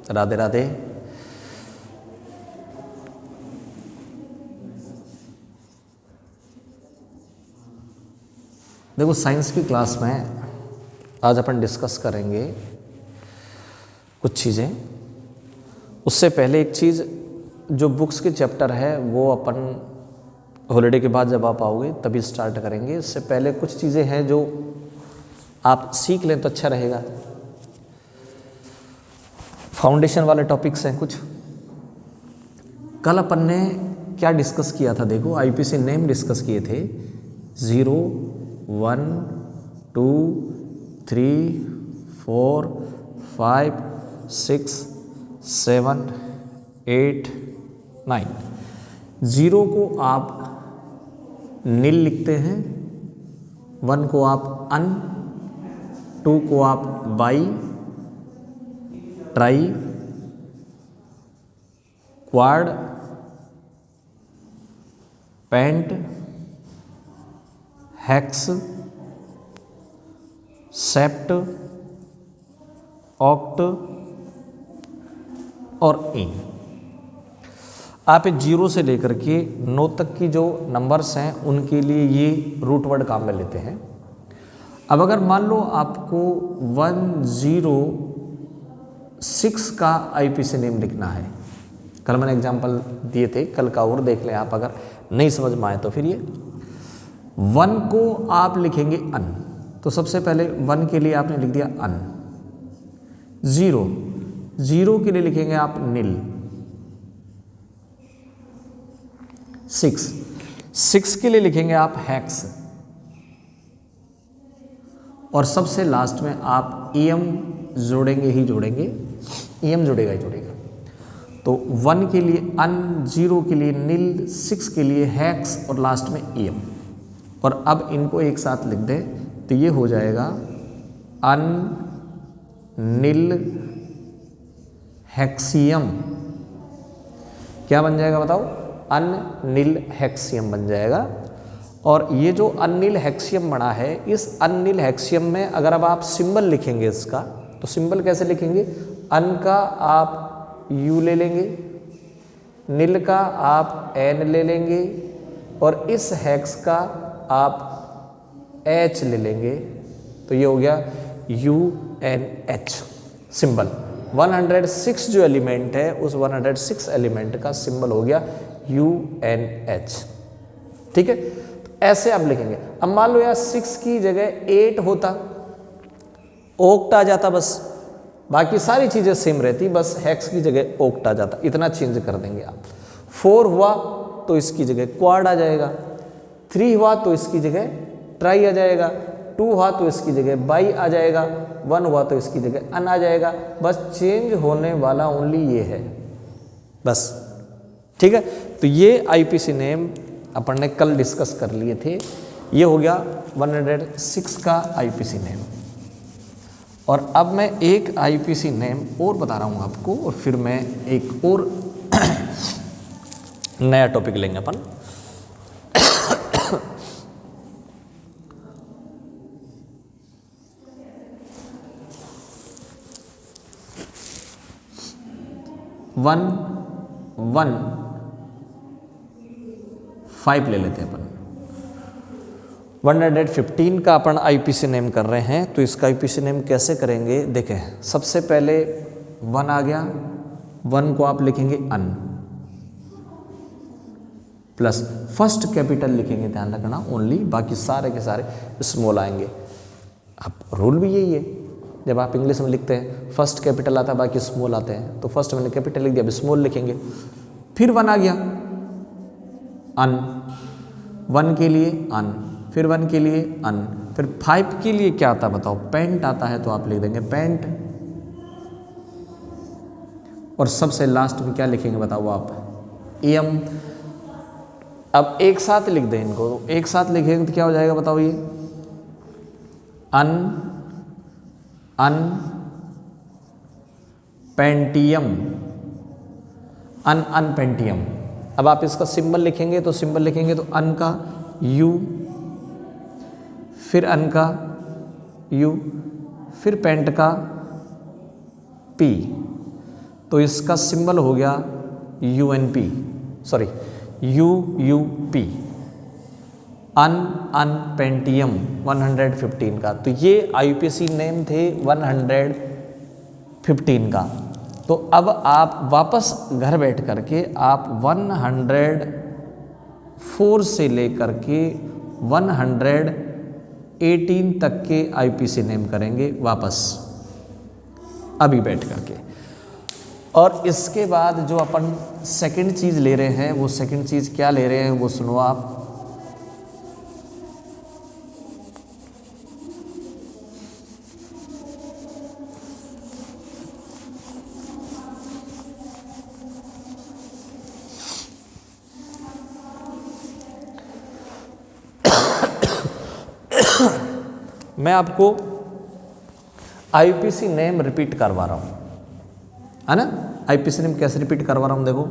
राधे राधे। देखो साइंस की क्लास में आज अपन डिस्कस करेंगे कुछ चीज़ें। उससे पहले एक चीज़, जो बुक्स के चैप्टर है वो अपन हॉलीडे के बाद जब आप आओगे तभी स्टार्ट करेंगे। इससे पहले कुछ चीज़ें हैं जो आप सीख लें तो अच्छा रहेगा। फाउंडेशन वाले टॉपिक्स हैं कुछ। कल अपन ने क्या डिस्कस किया था, देखो आईपीसी नेम डिस्कस किए थे। 0 1 2 3 4 5 6 7 8 9। 0 को आप नील लिखते हैं, 1 को आप अन, 2 को आप bi, tri, quad, pent, hex, sept, oct और इन। आप 0 से लेकर के 9 तक की जो नंबर्स हैं उनके लिए ये रूट वर्ड काम में लेते हैं। अब अगर मान लो आपको 106 का आईपीसी नेम लिखना है, कल मैंने एग्जांपल दिए थे, कल का और देख लें आप, अगर नहीं समझ में आए तो। फिर ये 1 को आप लिखेंगे अन, तो सबसे पहले 1 के लिए आपने लिख दिया अन। 0 के लिए लिखेंगे आप नील। 6 के लिए लिखेंगे आप हेक्स। और सबसे लास्ट में आप ईएम जोड़ेंगे ही जोड़ेंगे, ईएम जुड़ेगा ही जुड़ेगा। तो 1 के लिए अन, 0 के लिए नील, 6 के लिए हेक्स और लास्ट में ईएम। और अब इनको एक साथ लिख दें तो ये हो जाएगा अन नील हेक्सियम। क्या बन जाएगा बताओ? अन नील हेक्सियम बन जाएगा। और ये जो अनिल हेक्सियम बना है, इस अनिल हेक्सियम में अगर अब आप सिंबल लिखेंगे इसका, तो सिंबल कैसे लिखेंगे? अन का आप यू ले लेंगे, नील का आप एन ले लेंगे और इस हेक्स का आप एच ले लेंगे। तो ये हो गया UNH सिंबल। 106 जो एलिमेंट है उस 106 एलिमेंट का सिंबल हो गया UNH। ठीक है, ऐसे आप लिखेंगे। अब मान लो यार 6 की जगह 8 होता, ओक्ट आ जाता, बस बाकी सारी चीजें सेम रहती, बस हेक्स की जगह ओक्ट आ जाता, इतना चेंज कर देंगे आप। 4 हुआ तो इसकी जगह क्वाड आ जाएगा, 3 हुआ तो इसकी जगह ट्राई आ जाएगा, 2 हुआ तो इसकी जगह बाई आ जाएगा, 1 हुआ तो इसकी जगह अन आ जाएगा। बस चेंज होने वाला ओनली ये है, बस। ठीक है, तो ये आईपीसी नेम अपन ने कल डिस्कस कर लिए थे। ये हो गया 106 का आईपीसी नेम। और अब मैं एक आईपीसी नेम और बता रहा हूँ आपको, और फिर मैं एक और नया टॉपिक लेंगे अपन। वन 5 ले लेते हैं अपन। 115 का अपन आईपीसी नेम कर रहे हैं, तो इसका आईपीसी नेम कैसे करेंगे देखें। सबसे पहले 1 आ गया, 1 को आप लिखेंगे अन, प्लस फर्स्ट कैपिटल लिखेंगे, ध्यान रखना ओनली, बाकी सारे के सारे स्मॉल आएंगे। अब रूल भी यही है, जब आप इंग्लिश में लिखते हैं फर्स्ट कैपिटल आता है बाकी स्मॉल आते हैं, तो फर्स्ट मैंने कैपिटल लिख दिया, अब स्मॉल लिखेंगे। फिर 1 आ गया अन, 1 के लिए अन, फिर 1 के लिए अन, फिर 5 के लिए क्या आता है बताओ? पेंट आता है, तो आप लिख देंगे पेंट। और सबसे लास्ट में क्या लिखेंगे बताओ आप? एम। अब एक साथ लिख दें इनको, एक साथ लिखेंगे तो क्या हो जाएगा बताओ? ये अन अन पेंटियम, अन पेंटियम। अब आप इसका सिंबल लिखेंगे, तो सिंबल लिखेंगे तो अन का U, फिर अन का U, फिर पेंट का P, तो इसका सिंबल हो गया UNP, सॉरी UUP, अनपेंटियम 115 का। तो ये IUPAC नेम थे 115 का। तो अब आप वापस घर बैठ करके आप 104 से लेकर के 118 तक के IUPAC नेम करेंगे वापस अभी बैठ करके। और इसके बाद जो अपन सेकंड चीज़ ले रहे हैं, वो सेकंड चीज़ क्या ले रहे हैं वो सुनो आप। मैं आपको IUPAC नेम रिपीट करवा रहा हूं, है ना। IUPAC नेम कैसे रिपीट करवा रहा हूं देखो।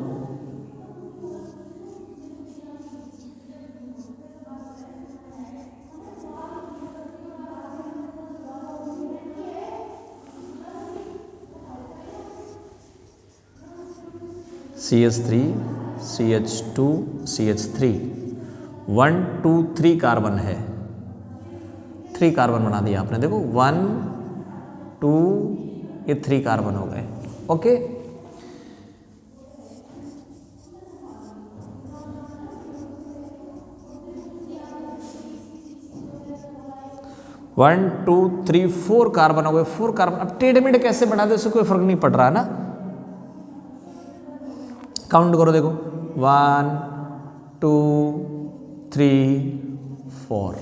CH3 CH2 CH3 1 2 3 कार्बन है, 3 कार्बन बना दिया आपने। देखो 1 2 ये 3 कार्बन हो गए। Okay, one two three 4 carbon हो गए, 4 कार्बन। अब टेढ़े मेढ़े कैसे बना दे, उससे कोई फर्क नहीं पड़ रहा है ना। काउंट करो देखो 1 2 3 4।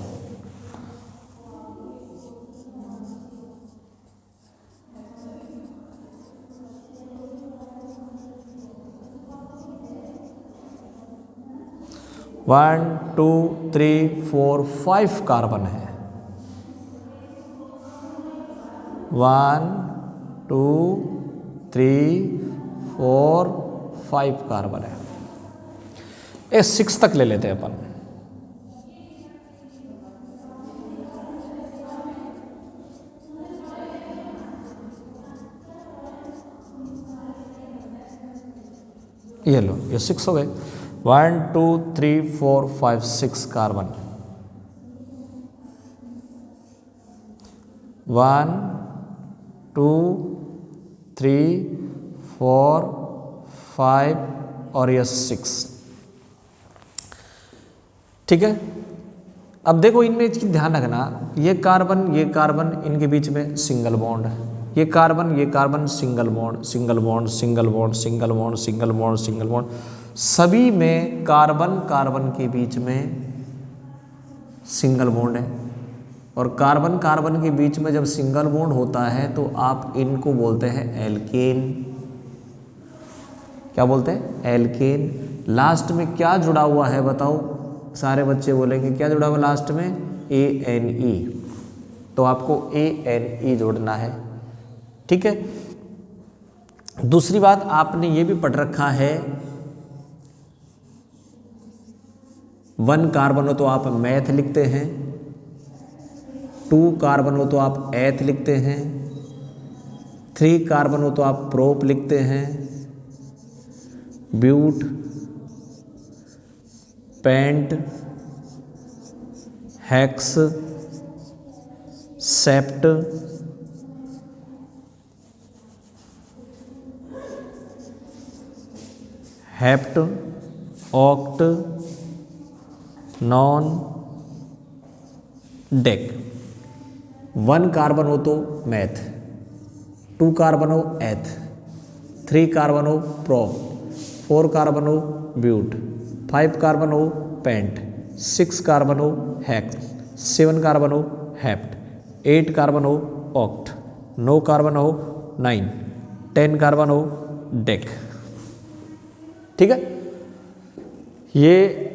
वन टू थ्री 4 5 कार्बन है। 1 2 3 4 5 कार्बन है। ये 6 तक ले लेते हैं अपन। ये लो, ये 6 हो गए। 1 2 3 4 5 6 कार्बन। 1 2 3 4 5 और ये 6। ठीक है। अब देखो इनमें ध्यान रखना, ये कार्बन इनके बीच में सिंगल बॉन्ड है। ये carbon single bond single bond single bond single bond single bond single bond, सभी में कार्बन के बीच में सिंगल बॉन्ड है। और कार्बन के बीच में जब सिंगल बॉन्ड होता है तो आप इनको बोलते हैं एल्केन। क्या बोलते हैं? एल्केन। लास्ट में क्या जुड़ा हुआ है बताओ, सारे बच्चे बोलेंगे क्या जुड़ा हुआ लास्ट में? ANE। तो आपको ANE जोड़ना है। ठीक है। दूसरी बात आपने ये भी पढ़ रखा है, 1 कार्बन हो तो आप मैथ लिखते हैं, 2 कार्बन हो तो आप एथ लिखते हैं, 3 कार्बन हो तो आप प्रोप लिखते हैं, but, pent, hex, sept, hept, oct, non, dec. 1 carbon हो तो मैथ, 2 कार्बन हो एथ, 3 कार्बन हो प्रोप, 4 कार्बन हो ब्यूट, 5 कार्बन हो पेंट, 6 कार्बन हो हेक्स, 7 कार्बन हो हेप्ट, 8 कार्बन हो ऑक्ट, 9 कार्बन हो 9, 10 कार्बन हो डेक। ठीक है। ये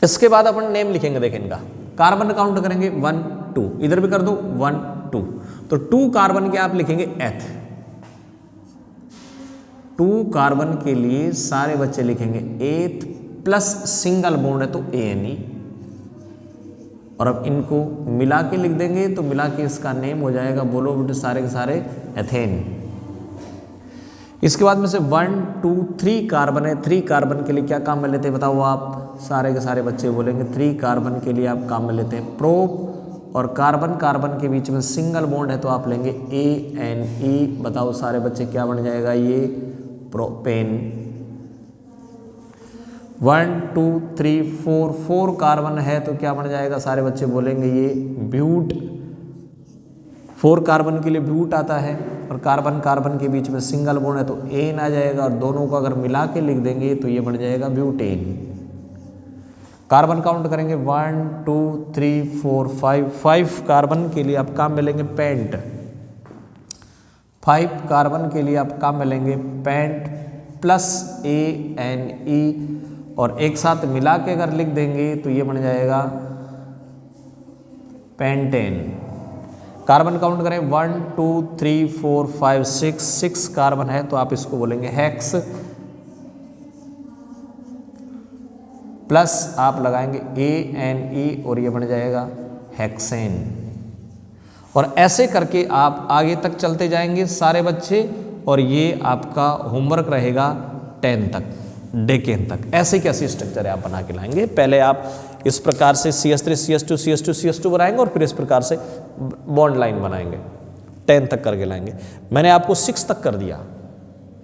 इसके बाद अपन नेम लिखेंगे। देखें इनका कार्बन काउंट करेंगे 1 2, इधर भी कर दो 1 2। तो 2 कार्बन के आप लिखेंगे एथ। 2 कार्बन के लिए सारे बच्चे लिखेंगे एथ प्लस सिंगल बॉन्ड है तो ANE। और अब इनको मिला के लिख देंगे तो मिला के इसका नेम हो जाएगा, बोलो बेटे सारे के सारे एथेन। इसके बाद में से 1 2 3 कार्बन है, 3 कार्बन के लिए क्या काम में लेते हैं बताओ आप, सारे के सारे बच्चे बोलेंगे 3 कार्बन के लिए आप काम में लेते हैं प्रोप, और कार्बन कार्बन के बीच में सिंगल बॉन्ड है तो आप लेंगे ANE। बताओ सारे बच्चे क्या बन जाएगा, ये प्रोपेन। 1 2 3 4 4 कार्बन है तो क्या बन जाएगा, सारे बच्चे बोलेंगे ये ब्यूट। 4 कार्बन के लिए ब्यूट आता है, और कार्बन कार्बन के बीच में सिंगल बॉन्ड है तो एन आ जाएगा, और दोनों को अगर मिला के लिख देंगे तो ये बन जाएगा ब्यूटेन। कार्बन काउंट करेंगे 1 2 3 4 5, 5 कार्बन के लिए आप काम में लेंगे पेंट, 5 कार्बन के लिए आप काम में लेंगे पेंट प्लस ANE, और एक साथ मिला के अगर लिख देंगे तो ये बन जाएगा पेंटेन। कार्बन काउंट करें 1 2 3 4 5 6 कार्बन है तो आप इसको बोलेंगे हेक्स, प्लस आप लगाएंगे ANE और ये बन जाएगा हेक्सेन। और ऐसे करके आप आगे तक चलते जाएंगे सारे बच्चे, और ये आपका होमवर्क रहेगा 10 तक, डेकेन तक। ऐसे कैसे स्ट्रक्चर है आप बना के लाएंगे। पहले आप इस प्रकार से CH3 CH2 CH2 CH2 बनाएंगे, और फिर इस प्रकार से बॉन्ड लाइन बनाएंगे, 10 तक करके लाएंगे। मैंने आपको 6 तक कर दिया,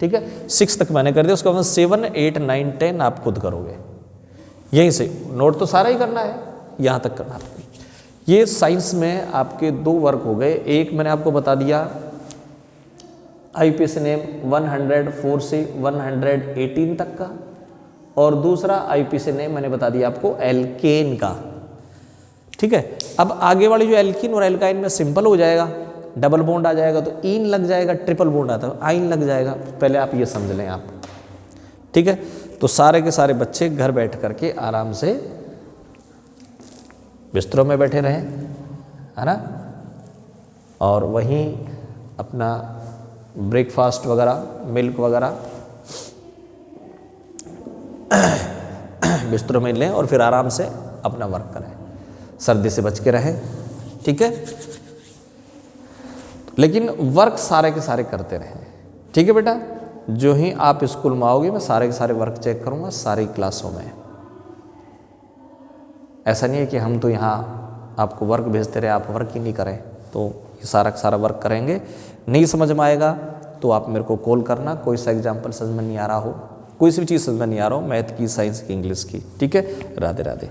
ठीक है, 6 तक मैंने कर दिया। उसके बाद 7 8 9 10 आप खुद करोगे, यहीं से नोट तो सारा ही करना है, यहाँ तक करना है। ये साइंस में आपके 2 वर्क हो गए। एक मैंने आपको बता दिया IUPAC नेम 104 से 118 तक का, और दूसरा IUPAC नेम मैंने बता दिया आपको एल्केन का, ठीक है। अब आगे वाली जो एल्कीन और एल्काइन में सिंपल हो जाएगा, डबल बॉन्ड आ जाएगा तो इन लग जाएगा, ट्रिपल बॉन्ड आता है आइन लग जाएगा। पहले आप ये समझ लें आप, ठीक है। तो सारे के सारे बच्चे घर बैठ करके आराम से बिस्तरों में बैठे रहें, है ना, और वहीं अपना ब्रेकफास्ट वगैरह, मिल्क वगैरह बिस्तरों में लें, और फिर आराम से अपना वर्क करें, सर्दी से बच के रहें, ठीक है। लेकिन वर्क सारे के सारे करते रहें, ठीक है बेटा। जो ही आप स्कूल में आओगे मैं सारे के सारे वर्क चेक करूँगा सारी क्लासों में। ऐसा नहीं है कि हम तो यहाँ आपको वर्क भेजते रहे, आप वर्क ही नहीं करें, तो ये सारा का सारा वर्क करेंगे। नहीं समझ में आएगा तो आप मेरे को कॉल करना, कोई सा एग्जाम्पल समझ में नहीं आ रहा हो, कोई सी भी चीज़ समझ में नहीं आ रहा हो, मैथ की, साइंस की, इंग्लिश की, ठीक है। राधे राधे।